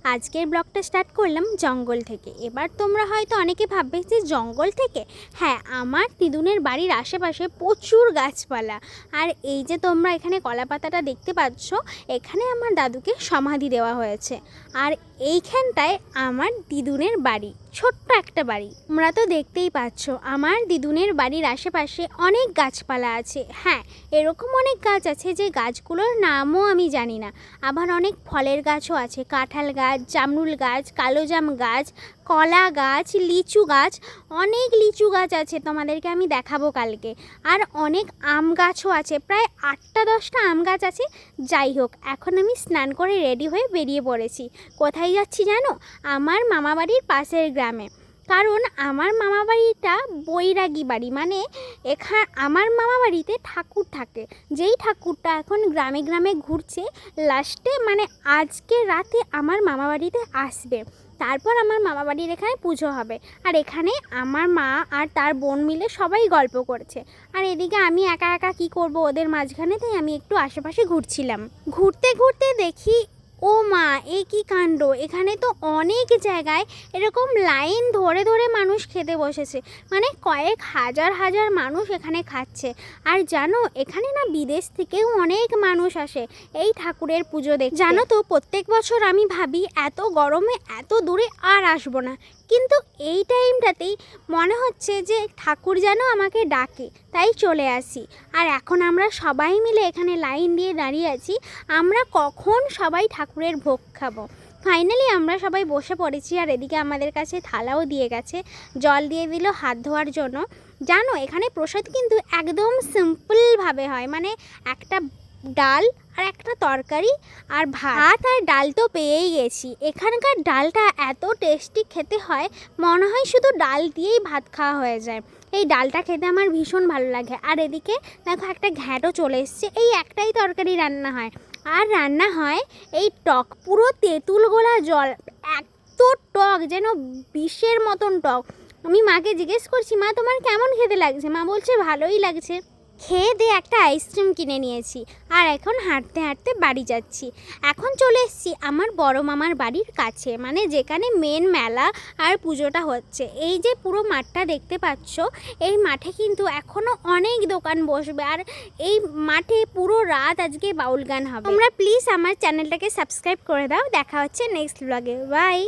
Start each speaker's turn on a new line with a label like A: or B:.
A: আজকের ব্লগটা স্টার্ট করলাম জঙ্গল থেকে। এবার তোমরা হয়তো অনেকে ভাববে যে জঙ্গল থেকে, হ্যাঁ, আমার দিদুনের বাড়ির আশেপাশে প্রচুর গাছপালা। আর এই যে তোমরা এখানে কলা পাতাটা দেখতে পাচ্ছ, এখানে আমার দাদুকে সমাধি দেওয়া হয়েছে। আর এইখানটায় আমার দিদুনের বাড়ি, ছোট্ট একটা বাড়ি। তোমরা তো দেখতেই পাচ্ছ আমার দিদুনের বাড়ির আশেপাশে অনেক গাছপালা আছে। হ্যাঁ, এরকম অনেক গাছ আছে যে গাছগুলোর নামও আমি জানি না। আবার অনেক ফলের গাছও আছে, কাঁঠাল গাছ, জামরুল গাছ, কালোজাম গাছ, কলা গাছ, লিচু গাছ, অনেক লিচু গাছ আছে, তোমাদেরকে আমি দেখাবো কালকে। আর অনেক আম গাছও আছে, প্রায় 8-10টা আম গাছ আছে। যাই হোক, এখন আমি স্নান করে রেডি হয়ে বেরিয়ে পড়েছি। কোথায় যাচ্ছি জানো? আমার মামাবাড়ির পাশের গ্রামে। কারণ আমার মামাবাড়িটা বৈরাগী বাড়ি, মানে আমার মামাবাড়িতে ঠাকুর থাকে, যেই ঠাকুরটা এখন গ্রামে গ্রামে ঘুরছে। লাস্টে মানে আজকে রাতে আমার মামাবাড়িতে আসবে, তারপর আমার মামাবাড়ির এখানে পুজো হবে। আর এখানে আমার মা আর তার বোন মিলে সবাই গল্প করছে। আর এদিকে আমি একা একা কী করব ওদের মাঝখানে, তাই আমি একটু আশেপাশে ঘুরছিলাম। ঘুরতে ঘুরতে দেখি, ও মা, এ কী কাণ্ড! এখানে তো অনেক জায়গায় এরকম লাইন ধরে ধরে মানুষ খেতে বসেছে, মানে কয়েক হাজার হাজার মানুষ এখানে খাচ্ছে। আর জানো, এখানে না বিদেশ থেকেও অনেক মানুষ আসে এই ঠাকুরের পুজো দেখতে। জানো তো, প্রত্যেক বছর আমি ভাবি এত গরমে এত দূরে আর আসবো না, কিন্তু এই টাইমটাতেই মনে হচ্ছে যে ঠাকুর যেন আমাকে ডাকে, তাই চলে আসি। আর এখন আমরা সবাই মিলে এখানে লাইন দিয়ে দাঁড়িয়ে আছি, আমরা কখন সবাই ঠাকুরের ভোগ খাবো। ফাইনালি আমরা সবাই বসে পড়েছি। আর এদিকে আমাদের কাছে থালাও দিয়ে গেছে, জল দিয়ে দিল হাত ধোয়ার জন্য। জানো, এখানে প্রসাদ কিন্তু একদম সিম্পলভাবে হয়, মানে একটা ডাল আর একটা তরকারি আর ভাত। আর ডাল তো পেয়েই গেছি। এখানকার ডালটা এত টেস্টি খেতে হয়, মনে হয় শুধু ডাল দিয়েই ভাত খাওয়া হয়ে যায়। এই ডালটা খেতে আমার ভীষণ ভালো লাগে। আর এদিকে দেখো, একটা ঘ্যাঁটও চলে এসছে। এই একটাই তরকারি রান্না হয়, আর রান্না হয় এই টক, পুরো তেঁতুল গোলা জল, এত টক যেন বিষের মতন টক। আমি মাকে জিজ্ঞেস করছি, মা তোমার কেমন খেতে লাগছে? মা বলছে ভালোই লাগছে। খেয়ে দিয়ে একটা আইসক্রিম কিনে নিয়েছি, আর এখন হাঁটতে হাঁটতে বাড়ি যাচ্ছি। এখন চলে এসেছি আমার বড় মামার বাড়ির কাছে, মানে যেখানে মেন মেলা আর পুজোটা হচ্ছে। এই যে পুরো মাঠটা দেখতে পাচ্ছ, এই মাঠে কিন্তু এখনও অনেক দোকান বসবে। আর এই মাঠে পুরো রাত আজকে বাউল গান হবে। তোমরা প্লিজ আমার চ্যানেলটাকে সাবস্ক্রাইব করে দাও। দেখা হচ্ছে নেক্সট ব্লগে। বাই।